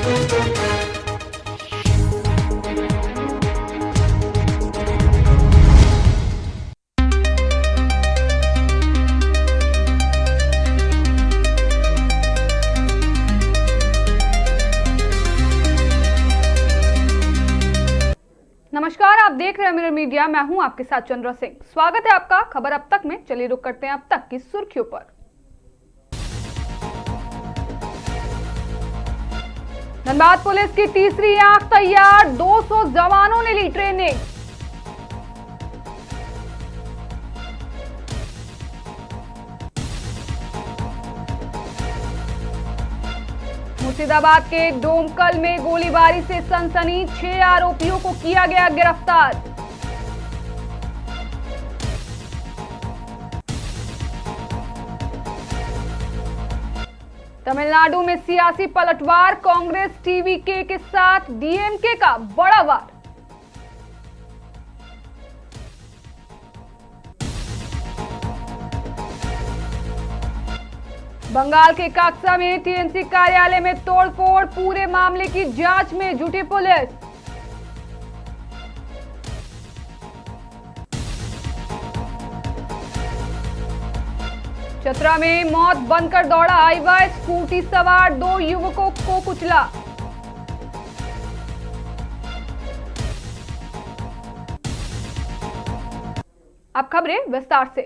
नमस्कार, आप देख रहे हैं मिरर मीडिया। मैं हूं आपके साथ चंद्रा सिंह। स्वागत है आपका खबर अब तक में। चलिए रुक करते हैं अब तक की सुर्खियों पर। धनबाद पुलिस की तीसरी आंख तैयार, 200 जवानों ने ली ट्रेनिंग। मुर्शिदाबाद के डोमकल में गोलीबारी से सनसनी, 6 आरोपियों को किया गया गिरफ्तार। तमिलनाडु में सियासी पलटवार, कांग्रेस टीवीके के साथ डीएमके का बड़ा वार। बंगाल के काक्सा में टीएमसी कार्यालय में तोड़फोड़, पूरे मामले की जांच में जुटी पुलिस। चतरा में मौत बनकर दौड़ा हाईवा, स्कूटी सवार 2 युवकों को कुचला। अब खबरें विस्तार से।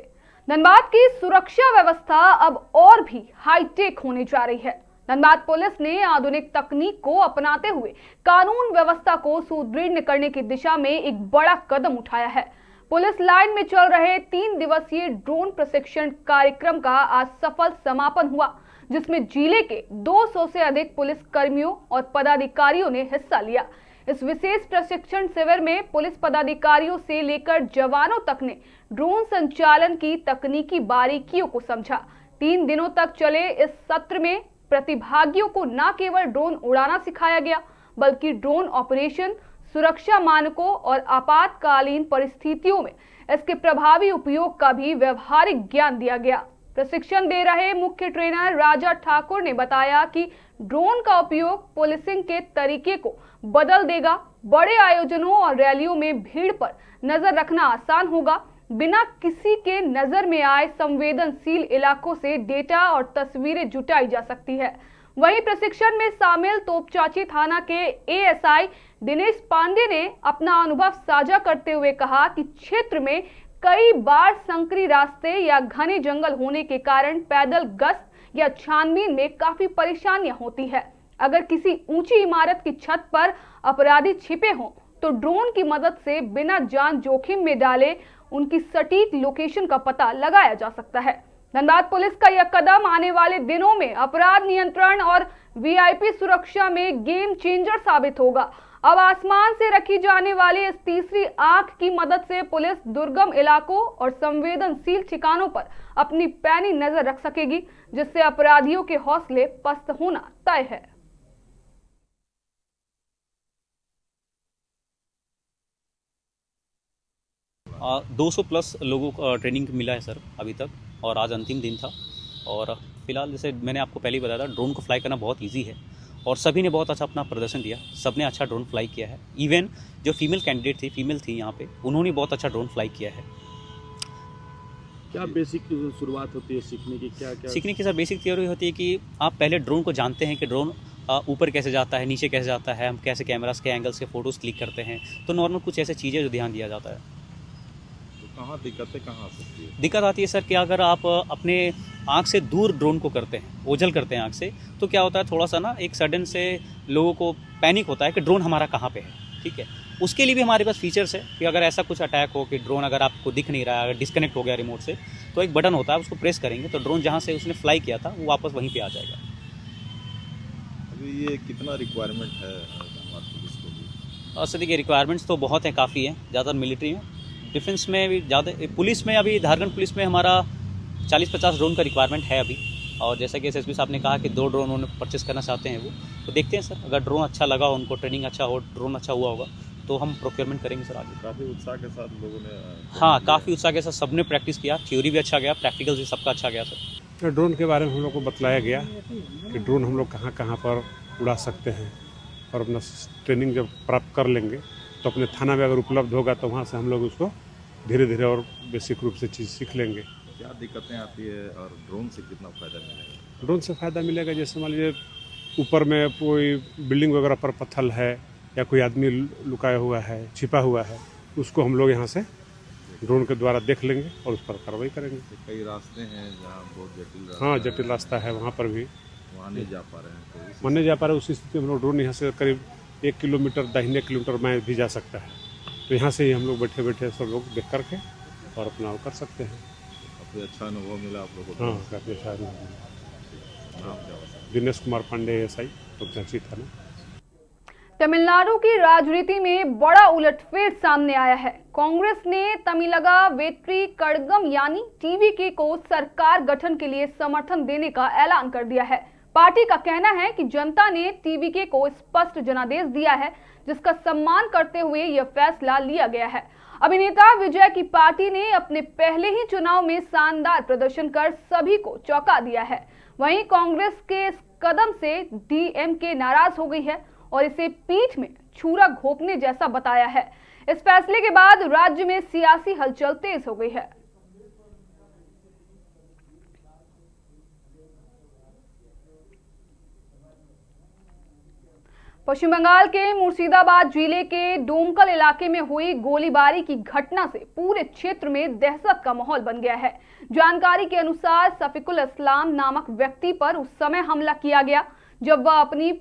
धनबाद की सुरक्षा व्यवस्था अब और भी हाईटेक होने जा रही है। धनबाद पुलिस ने आधुनिक तकनीक को अपनाते हुए कानून व्यवस्था को सुदृढ़ करने की दिशा में एक बड़ा कदम उठाया है। पुलिस लाइन में चल रहे 3 दिवसीय ड्रोन प्रशिक्षण कार्यक्रम का आज सफल समापन हुआ, जिसमें जिले के 200 से अधिक पुलिस कर्मियों और पदाधिकारियों ने हिस्सा लिया। इस विशेष प्रशिक्षण शिविर में पुलिस पदाधिकारियों से लेकर जवानों तक ने ड्रोन संचालन की तकनीकी बारीकियों को समझा। 3 दिनों तक चले इस सत्र में प्रतिभागियों को न केवल ड्रोन उड़ाना सिखाया गया, बल्कि ड्रोन ऑपरेशन, सुरक्षा मानकों और आपातकालीन परिस्थितियों में इसके प्रभावी उपयोग का भी व्यवहारिक ज्ञान दिया गया। प्रशिक्षण दे रहे मुख्य ट्रेनर राजा ठाकुर ने बताया कि ड्रोन का उपयोग पुलिसिंग के तरीके को बदल देगा। बड़े आयोजनों और रैलियों में भीड़ पर नजर रखना आसान होगा। बिना किसी के नजर में आए संवेदनशील इलाकों से डेटा और तस्वीरें जुटाई जा सकती है। वहीं प्रशिक्षण में शामिल तोपचाची थाना के एएसआई दिनेश पांडे ने अपना अनुभव साझा करते हुए कहा कि क्षेत्र में कई बार संकरी रास्ते या घने जंगल होने के कारण पैदल गश्त या छानबीन में काफी परेशानियां होती है। अगर किसी ऊंची इमारत की छत पर अपराधी छिपे हों तो ड्रोन की मदद से बिना जान जोखिम में डाले उनकी सटीक लोकेशन का पता लगाया जा सकता है। धनबाद पुलिस का यह कदम आने वाले दिनों में अपराध नियंत्रण और वीआईपी सुरक्षा में गेम चेंजर साबित होगा। अब आसमान से रखी जाने वाली इस तीसरी आंख की मदद से पुलिस दुर्गम इलाकों और संवेदनशील ठिकानों पर अपनी पैनी नजर रख सकेगी, जिससे अपराधियों के हौसले पस्त होना तय है। आ, 200 प्लस लोगों को ट्रेनिंग मिला है सर अभी तक, और आज अंतिम दिन था। और फिलहाल जैसे मैंने आपको पहले ही बताया था, ड्रोन को फ्लाई करना बहुत इजी है और सभी ने बहुत अच्छा अपना प्रदर्शन दिया। सबने अच्छा ड्रोन फ्लाई किया है। इवन जो फीमेल थी यहाँ पे, उन्होंने बहुत अच्छा ड्रोन फ्लाई किया है। क्या बेसिक शुरुआत होती है सीखने की? क्या सीखने की सर बेसिक थ्योरी होती है कि आप पहले ड्रोन को जानते हैं कि ड्रोन ऊपर कैसे जाता है, नीचे कैसे जाता है, हम कैसे कैमरास के एंगल से फ़ोटोज़ क्लिक करते हैं। तो नॉर्मल कुछ ऐसे चीज़ें जो ध्यान दिया जाता है। कहाँ दिक्कतें कहाँ आ सकती है? दिक्कत आती है सर कि अगर आप अपने आँख से दूर ड्रोन को करते हैं, ओझल करते हैं आँख से, तो क्या होता है थोड़ा सा ना एक सडन से लोगों को पैनिक होता है कि ड्रोन हमारा कहाँ पे है। ठीक है, उसके लिए भी हमारे पास फीचर्स है कि अगर ऐसा कुछ अटैक हो कि ड्रोन अगर आपको दिख नहीं रहा है, अगर डिस्कनेक्ट हो गया रिमोट से, तो एक बटन होता है, उसको प्रेस करेंगे तो ड्रोन जहाँ से उसने फ्लाई किया था वो वापस वहीं पर आ जाएगा। अभी ये कितना रिक्वायरमेंट है धनबाद पुलिस को भी? सर देखिए, रिक्वायरमेंट्स तो बहुत हैं, काफ़ी हैं। ज़्यादातर मिलिट्री में, डिफेंस में भी ज़्यादा, पुलिस में अभी झारखंड पुलिस में हमारा 40-50 ड्रोन का रिक्वायरमेंट है अभी। और जैसा कि एसएसपी साहब ने कहा कि 2 ड्रोन उन्होंने परचेस करना चाहते हैं वो, तो देखते हैं सर, अगर ड्रोन अच्छा लगा, उनको ट्रेनिंग अच्छा हो, ड्रोन अच्छा हुआ होगा तो हम प्रोक्योरमेंट करेंगे सर आगे। काफ़ी उत्साह के साथ लोगों ने? हाँ, काफ़ी उत्साह के साथ सबने प्रैक्टिस किया। थ्योरी भी अच्छा गया, प्रैक्टिकल भी सबका अच्छा गया सर। ड्रोन के बारे में हम लोग को बतलाया गया कि ड्रोन हम लोग कहाँ कहाँ पर उड़ा सकते हैं और अपना ट्रेनिंग जब प्राप्त कर लेंगे तो अपने थाना में अगर उपलब्ध होगा तो वहाँ से हम लोग उसको धीरे धीरे और बेसिक रूप से चीज़ सीख लेंगे। क्या दिक्कतें आती है और ड्रोन से कितना फ़ायदा मिलेगा? ड्रोन से फ़ायदा मिलेगा, जैसे मान लीजिए ऊपर में कोई बिल्डिंग वगैरह पर पत्थर है या कोई आदमी लुकाया हुआ है, छिपा हुआ है, उसको हम लोग यहाँ से ड्रोन के द्वारा देख लेंगे और उस पर कार्रवाई करेंगे। कई रास्ते हैं जहाँ बहुत जटिल हाँ, जटिल रास्ता है, वहाँ पर भी वहाँ नहीं जा पा रहे हैं, तो वहाँ नहीं जा पा रहे, उसी स्थिति में हम लोग ड्रोन यहाँ से करीब 1 किलोमीटर दाहिने किलोमीटर में भी जा सकता है, तो यहाँ से ही हम लोग बैठे बैठे सब लोग देख करके और अपना वो कर सकते हैं। काफ़ी अच्छा अनुभव मिला आप लोगों को? हाँ, काफ़ी अच्छा अनुभव। नाम क्या होता है? दिनेश कुमार पांडे SI टोकझांसी थाना। तमिलनाडु की राजनीति में बड़ा उलटफेर सामने आया है। कांग्रेस ने तमिलगा वेट्री कड़गम यानी टीवीके को सरकार गठन के लिए समर्थन देने का ऐलान कर दिया है। पार्टी का कहना है कि जनता ने टीवीके को स्पष्ट जनादेश दिया है, जिसका सम्मान करते हुए यह फैसला लिया गया है। अभिनेता विजय की पार्टी ने अपने पहले ही चुनाव में शानदार प्रदर्शन कर सभी को चौंका दिया है। वहीं कांग्रेस के इस कदम से DMK नाराज हो गई है और इसे पीठ में छुरा घोंपने जैसा बताया है। इस फैसले के बाद राज्य में सियासी हलचल तेज हो गई है। पश्चिम बंगाल के मुर्शिदाबाद जिले के डोमकल इलाके में हुई गोलीबारी की घटना से पूरे क्षेत्र में दहशत का माहौल बन गया है। जानकारी के अनुसार सफीकुल इस्लाम नामक व्यक्ति पर उस समय हमला किया गया जब वह अपनी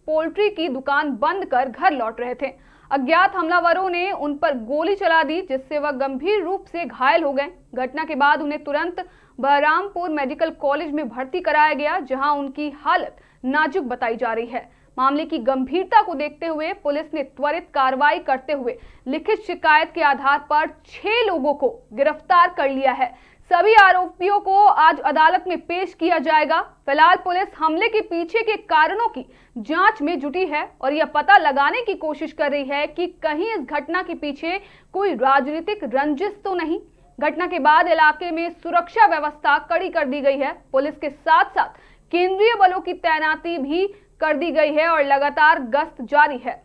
पोल्ट्री की दुकान बंद कर घर लौट रहे थे। अज्ञात हमलावरों ने उन पर गोली चला दी, जिससे वह गंभीर रूप से घायल हो गए। घटना के बाद उन्हें तुरंत बहरामपुर मेडिकल कॉलेज में भर्ती कराया गया, जहां उनकी हालत नाजुक बताई जा रही है। मामले की गंभीरता को देखते हुए पुलिस ने त्वरित कार्रवाई करते हुए लिखित शिकायत के आधार पर 6 लोगों को गिरफ्तार कर लिया है। सभी आरोपियों को आज अदालत में पेश किया जाएगा। फिलहाल पुलिस हमले के पीछे के कारणों की जांच में जुटी है और यह पता लगाने की कोशिश कर रही है कि कहीं इस घटना के पीछे कोई राजनीतिक रंजिश तो नहीं। घटना के बाद इलाके में सुरक्षा व्यवस्था कड़ी कर दी गई है। पुलिस के साथ साथ केंद्रीय बलों की तैनाती भी कर दी गई है और लगातार गश्त जारी है।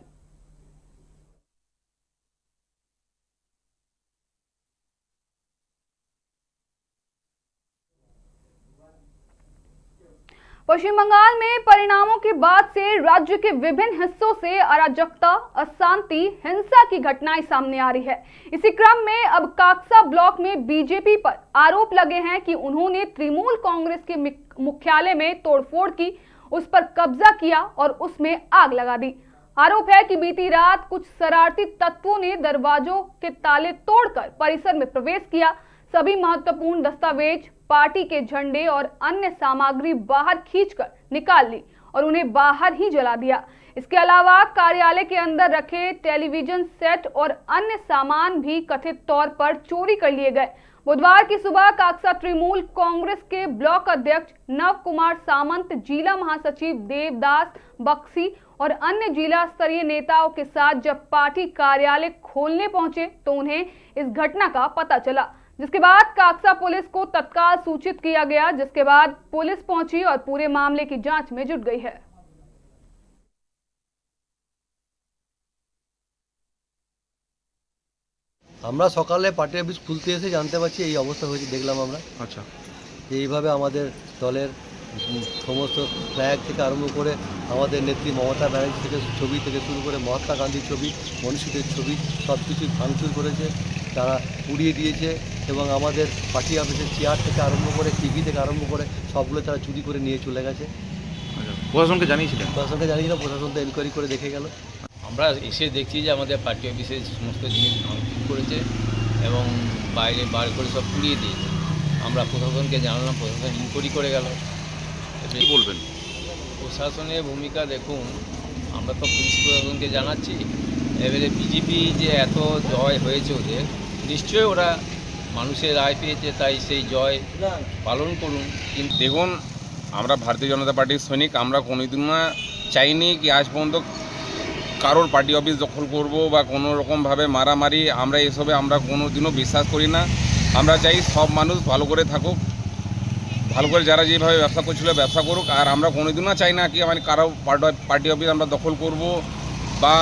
पश्चिम बंगाल में परिणामों के बाद से राज्य के विभिन्न हिस्सों से अराजकता, अशांति, हिंसा की घटनाएं सामने आ रही है। इसी क्रम में अब काक्सा ब्लॉक में बीजेपी पर आरोप लगे हैं कि उन्होंने तृणमूल कांग्रेस के मुख्यालय में तोड़फोड़ की, उस पर कब्जा किया और उसमें आग लगा दी। आरोप है कि बीती रात कुछ शरारती तत्वों ने दरवाजों के ताले तोड़कर परिसर में प्रवेश किया। सभी महत्वपूर्ण दस्तावेज, पार्टी के झंडे और अन्य सामग्री बाहर खींचकर निकाल ली और उन्हें बाहर ही जला दिया। इसके अलावा कार्यालय के अंदर रखे टेलीविजन सेट और अन्य सामान भी कथित तौर पर चोरी कर लिए गए। बुधवार की सुबह काक्सा तृणमूल कांग्रेस के ब्लॉक अध्यक्ष नव कुमार सामंत, जिला महासचिव देवदास बक्सी और अन्य जिला स्तरीय नेताओं के साथ जब पार्टी कार्यालय खोलने पहुंचे तो उन्हें इस घटना का पता चला, जिसके बाद काक्सा पुलिस को तत्काल सूचित किया गया, जिसके बाद पुलिस पहुंची और पूरे मामले की जांच में जुट गई है। আমরা সকালে পার্টি অফিস খুলতে এসে জানতে পারছি এই অবস্থা হয়েছে, দেখলাম আমরা। আচ্ছা, এইভাবে আমাদের দলের সমস্ত ফ্ল্যাগ থেকে আরম্ভ করে আমাদের নেত্রী মমতা ব্যানার্জি থেকে ছবি থেকে শুরু করে মহাত্মা গান্ধীর ছবি, মনীষীদের ছবি সব কিছু ভাঙচুর করেছে, তারা পুড়িয়ে দিয়েছে এবং আমাদের পার্টি অফিসের চেয়ার থেকে আরম্ভ করে টিভি থেকে আরম্ভ করে সবগুলো তারা চুরি করে নিয়ে চলে গেছে। আচ্ছা, প্রশাসনকে জানিয়েছিলেন? প্রশাসনকে জানিয়েছিলাম, প্রশাসন তো এনকোয়ারি করে দেখে গেল। আমরা এসে দেখছি যে আমাদের পার্টি অফিসের সমস্ত জিনিস ভাঙচুর করেছে এবং বাইরে বার করে সব পুড়িয়ে দিয়েছে। আমরা প্রশাসনকে জানালাম, প্রশাসন ইনকোয়ারি করে গেল। কি বলবেন? প্রশাসনের ভূমিকা দেখুন, আমরা তো পুলিশ প্রশাসনকে জানাচ্ছি, এবারে বিজেপি যে এত জয় হয়েছে ওদের, নিশ্চয়ই ওরা মানুষের রায় পেয়েছে, তাই সেই জয় পালন করুন। কিন্তু দেখুন, আমরা ভারতীয় জনতা পার্টির সৈনিক, আমরা কোনোদিন না চাইনি কি আজ পর্যন্ত কারোর পার্টি অফিস দখল করব বা কোনো রকমভাবে মারামারি, আমরা এসবে আমরা কোনো দিনও বিশ্বাস করি না। আমরা চাই সব মানুষ ভালো করে থাকুক, ভালো করে যারা যেভাবে ব্যবসা করছিল ব্যবসা করুক, আর আমরা কোনোদিনও চাই না কি মানে কারো পার্টি অফিস আমরা দখল করব, বা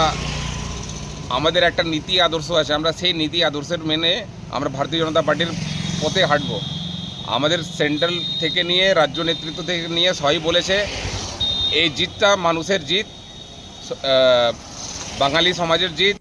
আমাদের একটা নীতি আদর্শ আছে, আমরা সেই নীতি আদর্শের মেনে আমরা ভারতীয় জনতা পার্টির পথে হাঁটব। আমাদের সেন্ট্রাল থেকে নিয়ে রাজ্য নেতৃত্ব থেকে নিয়ে সবাই বলেছে এই জিতটা মানুষের জিত, বাঙালি সমাজের জিত।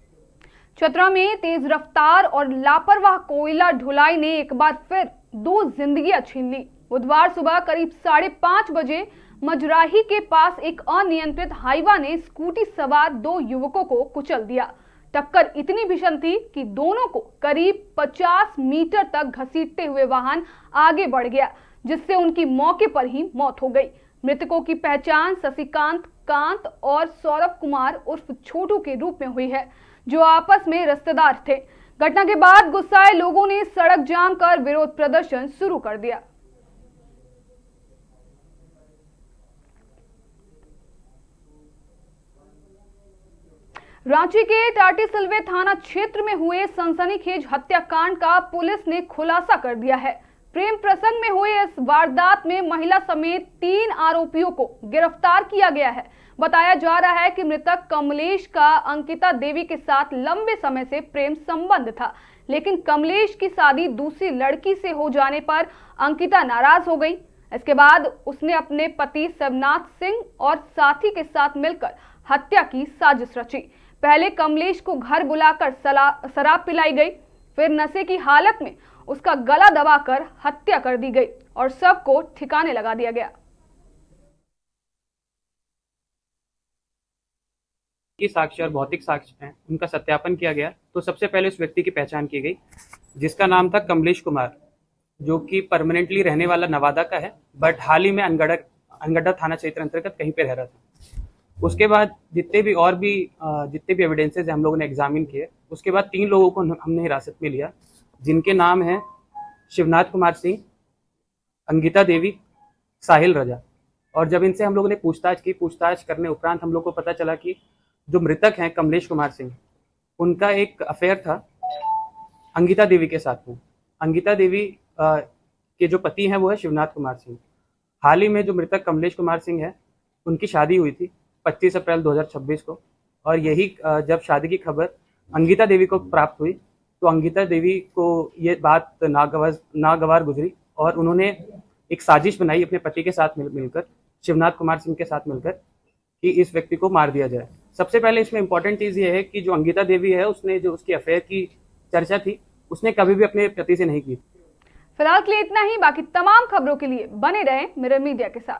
चतरा में तेज रफ्तार और लापरवाह कोयला ढुलाई ने एक बार फिर 2 जिंदगियां छीन ली। बुधवार सुबह करीब 5:30 बजे मजराही के पास एक अनियंत्रित हाईवा ने स्कूटी सवार 2 युवकों को कुचल दिया। टक्कर इतनी भीषण थी कि दोनों को करीब 50 मीटर तक घसीटते हुए वाहन आगे बढ़ गया, जिससे उनकी मौके पर ही मौत हो गई। मृतकों की पहचान शशिकांत कांत और सौरभ कुमार उर्फ छोटू के रूप में हुई है, जो आपस में रिश्तेदार थे। घटना के बाद गुस्साए लोगों ने सड़क जाम कर विरोध प्रदर्शन शुरू कर दिया। रांची के टाटीसिलवे थाना क्षेत्र में हुए सनसनीखेज हत्याकांड का पुलिस ने खुलासा कर दिया है। प्रेम प्रसंग में हुए इस वारदात में महिला समेत 3 आरोपियों को गिरफ्तार किया गया है। बताया जा रहा है कि मृतक कमलेश का अंकिता देवी के साथ लंबे समय से प्रेम संबंध था, लेकिन कमलेश की शादी दूसरी लड़की से हो जाने पर अंकिता नाराज हो गई। इसके बाद उसने अपने पति शिवनाथ सिंह और साथी के साथ मिलकर हत्या की साजिश रची। पहले कमलेश को घर बुलाकर शराब पिलाई गई, फिर नशे की हालत में उसका गला दबाकर हत्या कर दी गई और शव को ठिकाने लगा दिया गया। की साक्ष्य और भौतिक साक्ष्य हैं, उनका सत्यापन किया गया। तो सबसे पहले उस व्यक्ति की पहचान की गई जिसका नाम था कमलेश कुमार, जो कि परमानेंटली रहने वाला नवादा का है, बट हाल ही में अनगढ़ थाना क्षेत्र अंतर्गत कहीं पे रह रहा था। उसके बाद जितने भी एविडेंसेज हम लोगों ने एग्जामिन किए, उसके बाद 3 लोगों को हमने हिरासत में लिया, जिनके नाम है शिवनाथ कुमार सिंह, अंकिता देवी, साहिल रजा। और जब इनसे हम लोगों ने पूछताछ करने उपरांत हम लोग को पता चला कि जो मृतक हैं कमलेश कुमार सिंह, उनका एक अफेयर था अंकिता देवी के साथ में। अंकिता देवी के जो पति हैं वो है शिवनाथ कुमार सिंह। हाल ही में जो मृतक कमलेश कुमार सिंह है, उनकी शादी हुई थी 25 अप्रैल 2026 को, और यही जब शादी की खबर अंकिता देवी को प्राप्त हुई तो अंकिता देवी को ये बात नागवार गुजरी और उन्होंने एक साजिश बनाई अपने पति के साथ मिलकर, शिवनाथ कुमार सिंह के साथ मिलकर, कि इस व्यक्ति को मार दिया जाए। सबसे पहले इसमें इंपॉर्टेंट चीज़ ये है कि जो अंकिता देवी है, उसने जो उसकी अफेयर की चर्चा थी, उसने कभी भी अपने पति से नहीं की। फिलहाल के लिए इतना ही। बाकी तमाम खबरों के लिए बने रहें मिरर मीडिया के साथ।